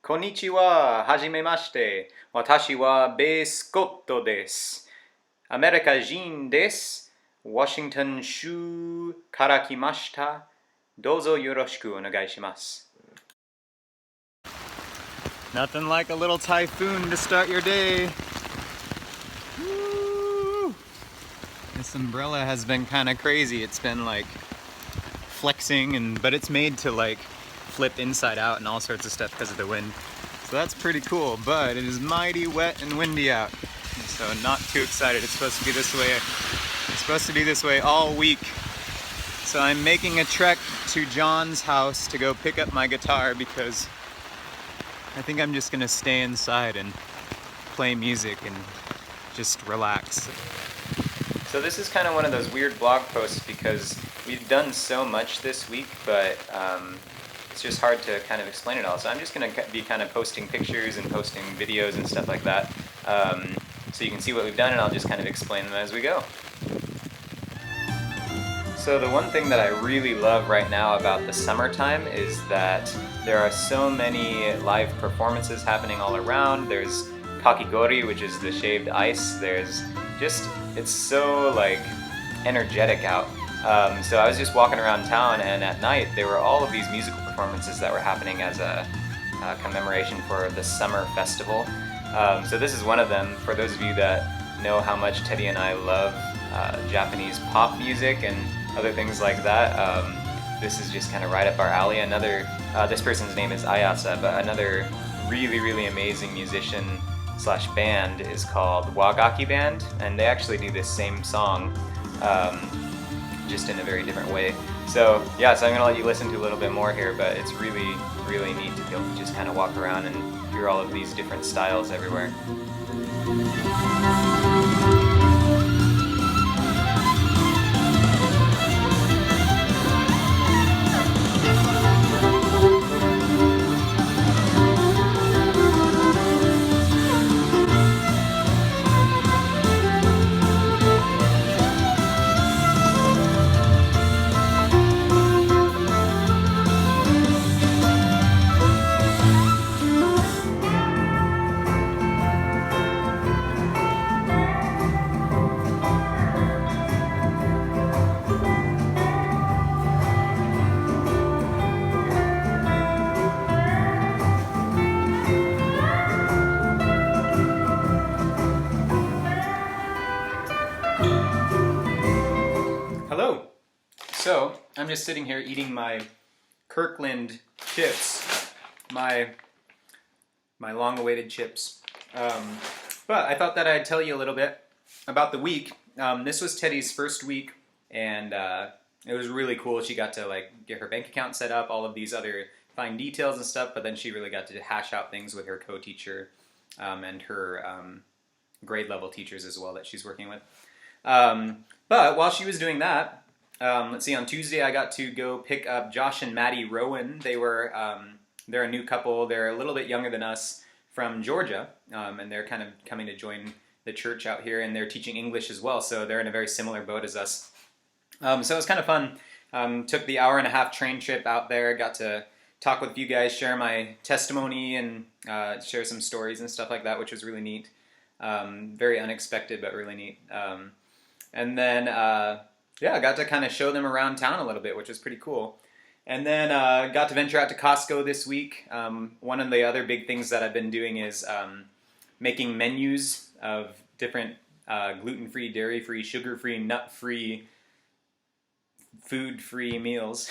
こんにちは、はじめまして。私はベースコットです。アメリカ人です。ワシントン州から来ました。どうぞよろしくお願いします。Nothing like a little typhoon to start your day. Woo! This umbrella has been kind of crazy. It's been like flexing but it's made to like flip inside out and all sorts of stuff because of the wind. So that's pretty cool, but it is mighty wet and windy out. So not too excited. It's supposed to be this way. It's supposed to be this way all week. So I'm making a trek to John's house to go pick up my guitar because I think I'm just gonna stay inside and play music and just relax. So this is kind of one of those weird blog posts because we've done so much this week, but it's just hard to kind of explain it all. So I'm just going to be kind of posting pictures and posting videos and stuff like that, so you can see what we've done, and I'll just kind of explain them as we go. So the one thing that I really love right now about the summertime is that there are so many live performances happening all around. There's kakigori, which is the shaved ice. There's just, it's so like energetic out. So I was just walking around town, and at night there were all of these musical performances that were happening as a commemoration for the summer festival. So this is one of them. For those of you that know how much Teddy and I love Japanese pop music and other things like that, this is just kind of right up our alley. Another, this person's name is Ayasa, but another really amazing musician slash band is called Wah Oh Band, and they actually do this same song, just in a very different way. So yeah, so I'm gonna let you listen to a little bit more here, but it's really neat to be able to just kind of walk around and hear all of these different styles everywhere. Hello. So I'm just sitting here eating my Kirkland chips, my long-awaited chips. But I thought that I'd tell you a little bit about the week. This was Teddy's first week, and it was really cool. She got to like get her bank account set up, all of these other fine details and stuff. But then she really got to hash out things with her co-teacher and her grade level teachers as well that she's working with. But while she was doing that, let's see, on Tuesday I got to go pick up Josh and Maddie Rowan. They're a new couple. They're a little bit younger than us from Georgia, and they're kind of coming to join the church out here, and they're teaching English as well, so they're in a very similar boat as us. So it was kind of fun. Took the hour-and-a-half train trip out there, got to talk with you guys, share my testimony, and share some stories and stuff like that, which was really neat. Very unexpected, but really neat. And then, yeah, I got to kind of show them around town a little bit, which was pretty cool. And then got to venture out to Costco this week. One of the other big things that I've been doing is making menus of different gluten-free, dairy-free, sugar-free, nut-free, food-free meals,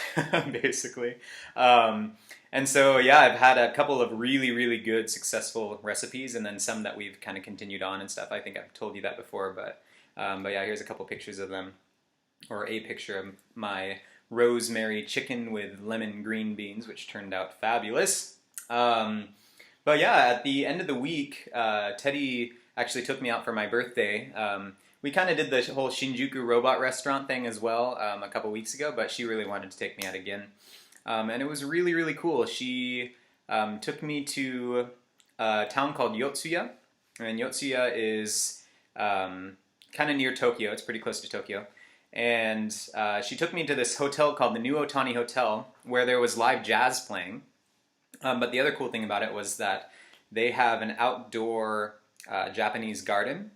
basically. And so, yeah, I've had a couple of really good, successful recipes, and then some that we've kind of continued on and stuff. I think I've told you that before, but yeah, here's a couple pictures of them, or a picture of my rosemary chicken with lemon green beans, which turned out fabulous. But yeah, at the end of the week, Teddy actually took me out for my birthday. We kind of did the whole Shinjuku robot restaurant thing as well a couple weeks ago, but she really wanted to take me out again. And it was really cool. She took me to a town called Yotsuya, and Yotsuya is kind of near Tokyo. It's pretty close to Tokyo. And she took me to this hotel called the New Otani Hotel, where there was live jazz playing. But the other cool thing about it was that they have an outdoor Japanese garden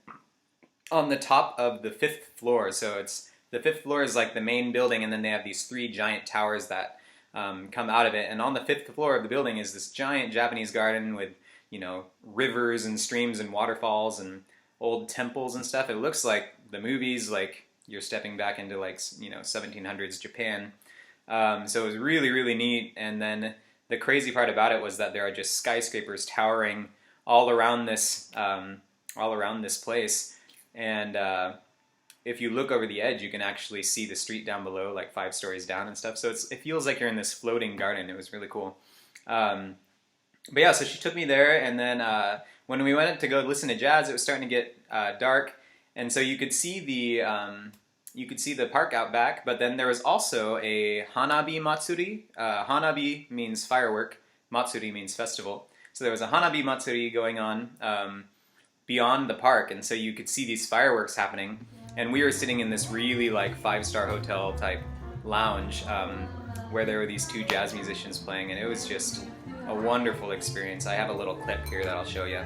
on the top of the fifth floor. So it's the fifth floor is like the main building, and then they have these three giant towers that come out of it. And on the fifth floor of the building is this giant Japanese garden with, you know, rivers and streams and waterfalls and old temples and stuff. It looks like the movies, like you're stepping back into, like, you know, 1700s Japan. So it was really, really neat. And then the crazy part about it was that there are just skyscrapers towering all around this place. And if you look over the edge, you can actually see the street down below, like 5 stories down and stuff. So it feels like you're in this floating garden. It was really cool. But yeah, so she took me there, and then when we went to go listen to jazz, it was starting to get dark, and so you could see the park out back. But then there was also a Hanabi Matsuri. Hanabi means firework. Matsuri means festival. So there was a Hanabi Matsuri going on beyond the park, and so you could see these fireworks happening. And we were sitting in this really like 5-star hotel type lounge where there were these 2 jazz musicians playing, and it was just a wonderful experience. I have a little clip here that I'll show you.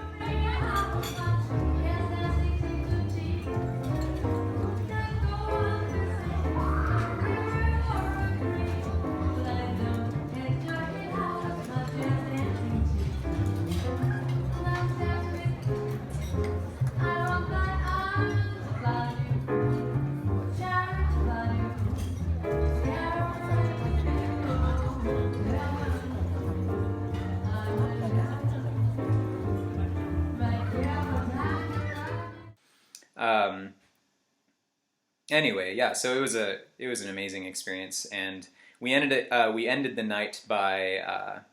Anyway, yeah, so it was an amazing experience, and we ended the night by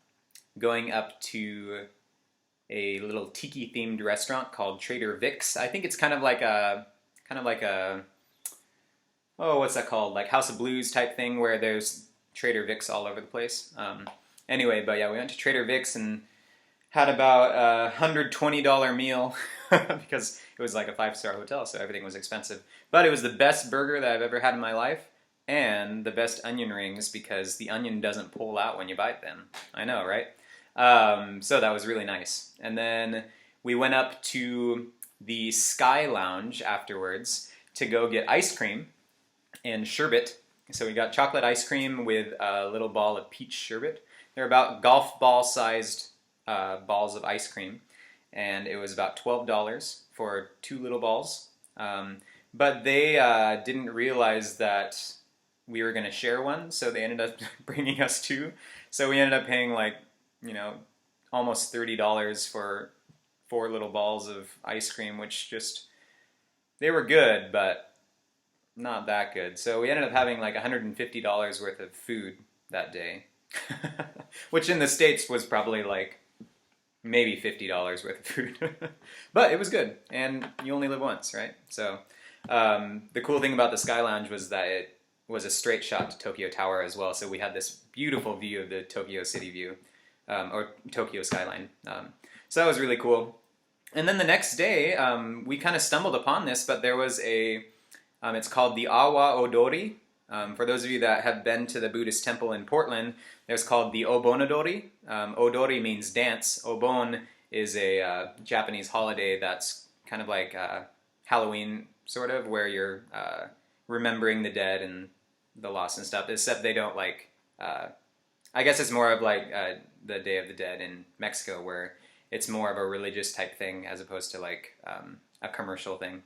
going up to a little tiki themed restaurant called Trader Vic's. I think it's kind of like a what's that called? Like House of Blues type thing where there's Trader Vic's all over the place. Anyway, but yeah, we went to Trader Vic's and had about $120 meal because it was like a 5-star hotel, so everything was expensive. But it was the best burger that I've ever had in my life, and the best onion rings because the onion doesn't pull out when you bite them. I know, right? So that was really nice. And then we went up to the Sky Lounge afterwards to go get ice cream and sherbet. So we got chocolate ice cream with a little ball of peach sherbet. They're about golf ball sized balls of ice cream, and it was about $12 for 2 little balls. But they didn't realize that we were going to share one, so they ended up bringing us 2. So we ended up paying like, you know, almost $30 for 4 little balls of ice cream, which just, they were good, but not that good. So we ended up having like $150 worth of food that day, which in the States was probably like maybe $50 worth of food. But it was good, and you only live once, right? So the cool thing about the Sky Lounge was that it was a straight shot to Tokyo Tower as well, so we had this beautiful view of the Tokyo City view, or Tokyo skyline. So that was really cool. And then the next day, we kind of stumbled upon this, but there was it's called the Wah Oh Dottie. For those of you that have been to the Buddhist temple in Portland, there's called the Obonodori. Odori means dance. Obon is a Japanese holiday that's kind of like Halloween, sort of, where you're remembering the dead and the lost and stuff, except they don't like, I guess it's more of like the Day of the Dead in Mexico, where it's more of a religious type thing as opposed to like a commercial thing.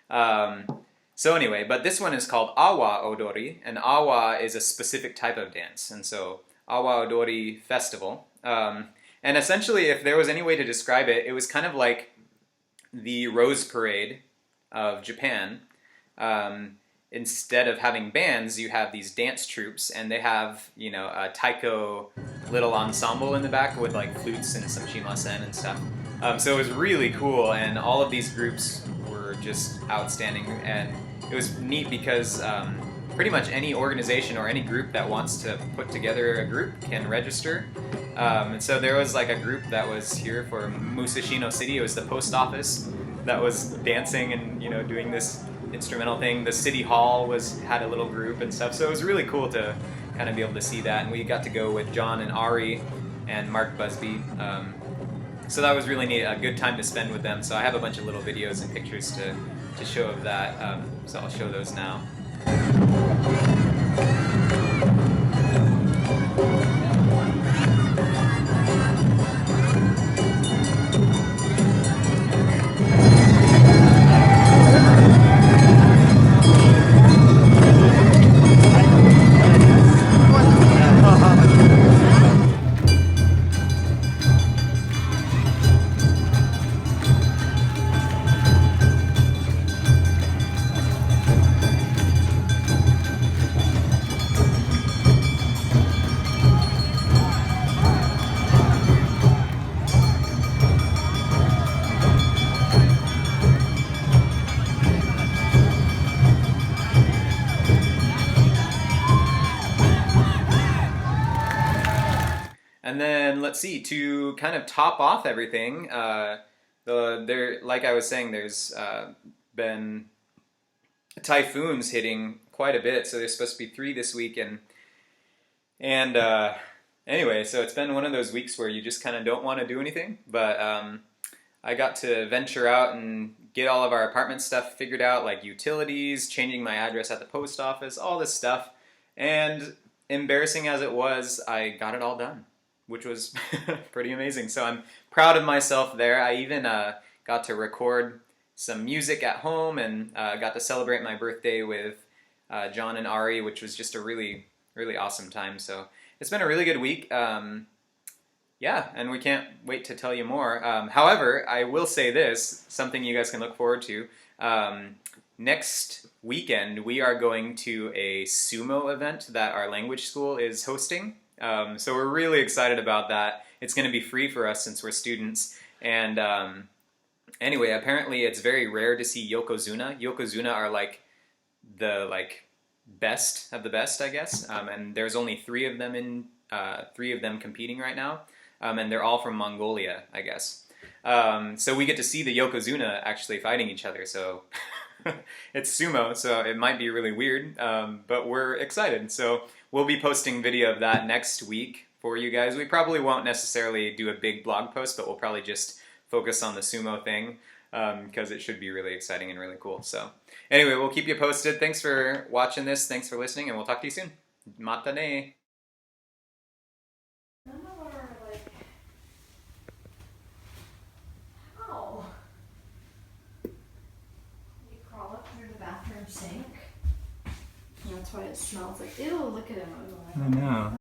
So anyway, but this one is called Awa Odori, and Awa is a specific type of dance, and so Awa Odori Festival. And essentially, if there was any way to describe it, it was kind of like the Rose Parade of Japan. Instead of having bands, you have these dance troupes, and they have, you know, a taiko little ensemble in the back with like flutes and some shimasen and stuff. So it was really cool, and all of these groups were just outstanding, and it was neat because pretty much any organization or any group that wants to put together a group can register. And so there was like a group that was here for Musashino City. It was the post office that was dancing and, you know, doing this instrumental thing. The city hall had a little group and stuff. So it was really cool to kind of be able to see that. And we got to go with John and Ari and Mark Busby. So that was really neat, a good time to spend with them. So I have a bunch of little videos and pictures to show of that, so I'll show those now. And then let's see, to kind of top off everything, like I was saying, there's been typhoons hitting quite a bit. So there's supposed to be 3 this week, and anyway, so it's been one of those weeks where you just kind of don't want to do anything. But I got to venture out and get all of our apartment stuff figured out, like utilities, changing my address at the post office, all this stuff. And embarrassing as it was, I got it all done, which was pretty amazing. So I'm proud of myself there. I even got to record some music at home and got to celebrate my birthday with John and Ari, which was just a really, really awesome time. So it's been a really good week. Yeah, and we can't wait to tell you more. However, I will say this, something you guys can look forward to. Next weekend, we are going to a sumo event that our language school is hosting. So we're really excited about that. It's going to be free for us since we're students. And anyway, apparently it's very rare to see yokozuna. Yokozuna are like the best of the best, I guess. And there's only 3 of them 3 of them competing right now. And they're all from Mongolia, I guess. So we get to see the yokozuna actually fighting each other. So it's sumo, so it might be really weird, but we're excited. So we'll be posting video of that next week for you guys. We probably won't necessarily do a big blog post, but we'll probably just focus on the sumo thing because it should be really exciting and really cool. So anyway, we'll keep you posted. Thanks for watching this. Thanks for listening, and we'll talk to you soon. Mata ne. Sink. That's why it smells like, ew, look at him. I know.